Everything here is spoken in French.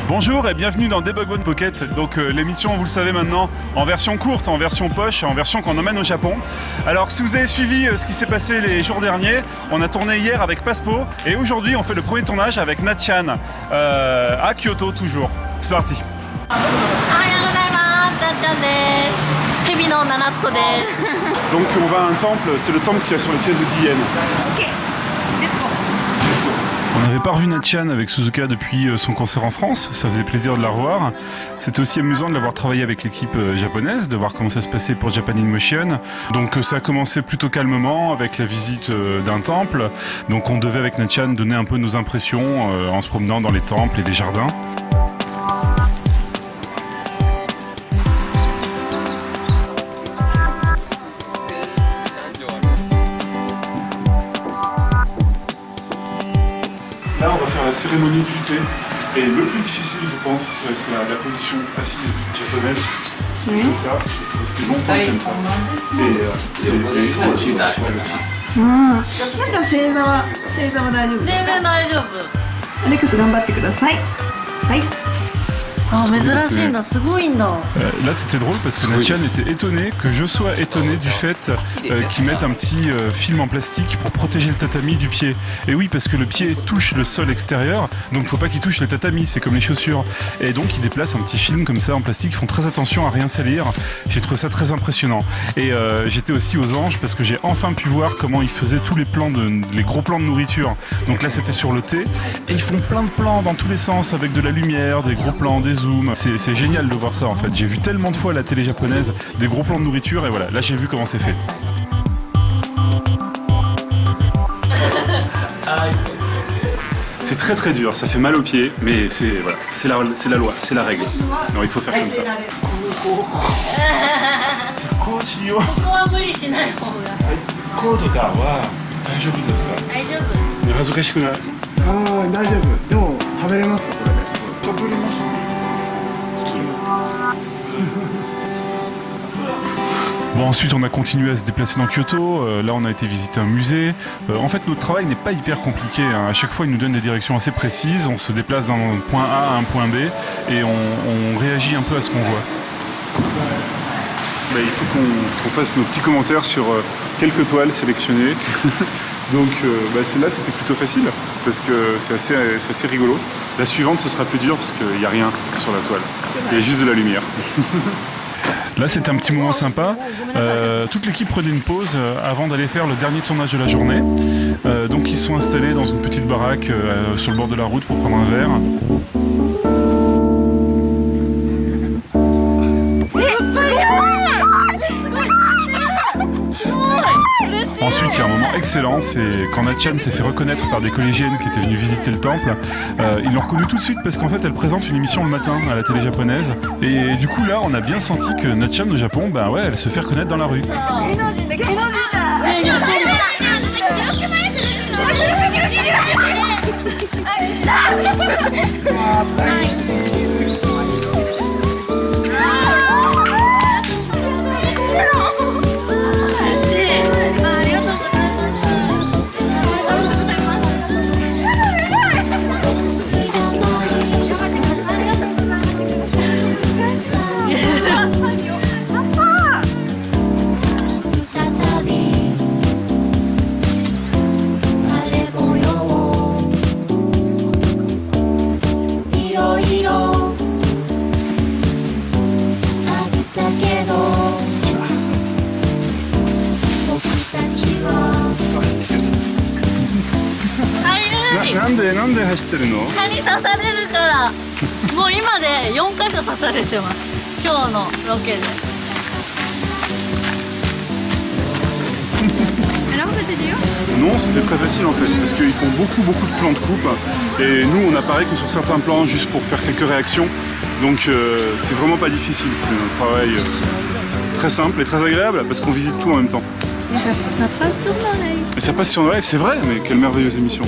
Bonjour et bienvenue dans Debug One Pocket, donc l'émission, vous le savez maintenant, en version courte, en version poche, en version qu'on emmène au Japon. Alors si vous avez suivi ce qui s'est passé les jours derniers, on a tourné hier avec Paspo et aujourd'hui on fait le premier tournage avec Natchan à Kyoto toujours. C'est parti. Donc on va à un temple, c'est le temple qui est sur les pièces de Diyen. Ok, let's go. On n'avait pas revu Natchan avec Suzuka depuis son concert en France, ça faisait plaisir de la revoir. C'était aussi amusant de l'avoir travaillé avec l'équipe japonaise, de voir comment ça se passait pour Japan in Motion. Donc ça a commencé plutôt calmement avec la visite d'un temple. Donc on devait avec Natchan donner un peu nos impressions en se promenant dans les temples et des jardins. Là, on va faire la cérémonie du thé. Et le plus difficile, je pense, c'est la position assise japonaise. Comme ça, il faut rester longtemps comme ça. Et c'est trop facile, ça fait mal aussi. なっちゃん正座は大丈夫ですか？全然大丈夫。アレックス頑張ってください。はい。あ、珍しいんだ、すごいんだ。 Là c'était drôle parce que Natchan était étonné que je sois étonné du fait qu'ils mettent un petit film en plastique pour protéger le tatami du pied. Et oui, parce que le pied touche le sol extérieur, donc faut pas qu'il touche le tatami, c'est comme les chaussures. Et donc ils déplacent un petit film comme ça en plastique, ils font très attention à rien salir. J'ai trouvé ça très impressionnant. Et j'étais aussi aux anges parce que j'ai enfin pu voir comment ils faisaient tous les gros plans de nourriture. Donc là c'était sur le thé et ils font plein de plans dans tous les sens avec de la lumière, des gros plans, des zooms. C'est génial de voir ça en fait. J'ai vu tellement de fois à la télé japonaise des gros plans de nourriture et voilà, là j'ai vu comment c'est fait. C'est très très dur, ça fait mal aux pieds, mais c'est voilà, c'est la loi, c'est la règle. Non, il faut faire comme ça. こうしよう。ここは無理しない方が。こうとかは大丈夫ですか？大丈夫。恥ずかしくない？ああ大丈夫。でも食べれますかこれで？食べれます。普通に。 Bon, ensuite on a continué à se déplacer dans Kyoto, là on a été visiter un musée. En fait notre travail n'est pas hyper compliqué, hein. À chaque fois ils nous donnent des directions assez précises, on se déplace d'un point A à un point B et on réagit un peu à ce qu'on voit. Il faut qu'on fasse nos petits commentaires sur quelques toiles sélectionnées. Donc celle-là c'était plutôt facile parce que c'est assez rigolo. La suivante ce sera plus dur parce qu'il n'y a rien sur la toile, il y a juste de la lumière. Là c'était un petit moment sympa, toute l'équipe prenait une pause avant d'aller faire le dernier tournage de la journée. Donc ils se sont installés dans une petite baraque sur le bord de la route pour prendre un verre. Ensuite, il y a un moment excellent, c'est quand Natchan s'est fait reconnaître par des collégiennes qui étaient venues visiter le temple. Ils l'ont reconnue tout de suite parce qu'en fait, elle présente une émission le matin à la télé japonaise. Et du coup, là, on a bien senti que Natchan au Japon, elle se fait reconnaître dans la rue.なんで走ってるの？蚊に刺されるから。もう今で4カ所刺されてます。今日のロケで。Alors c'était dur? Non, c'était très facile en fait, parce qu'ils font beaucoup de plans de coupe. Et nous, on apparaît que sur certains plans, juste pour faire quelques réactions. Donc c'est vraiment pas difficile, c'est un travail très simple et très agréable, parce qu'on visite tout en même temps. Et ça passe sur l'oreille. Et ça passe sur nos lives, c'est vrai, mais quelle merveilleuse émission.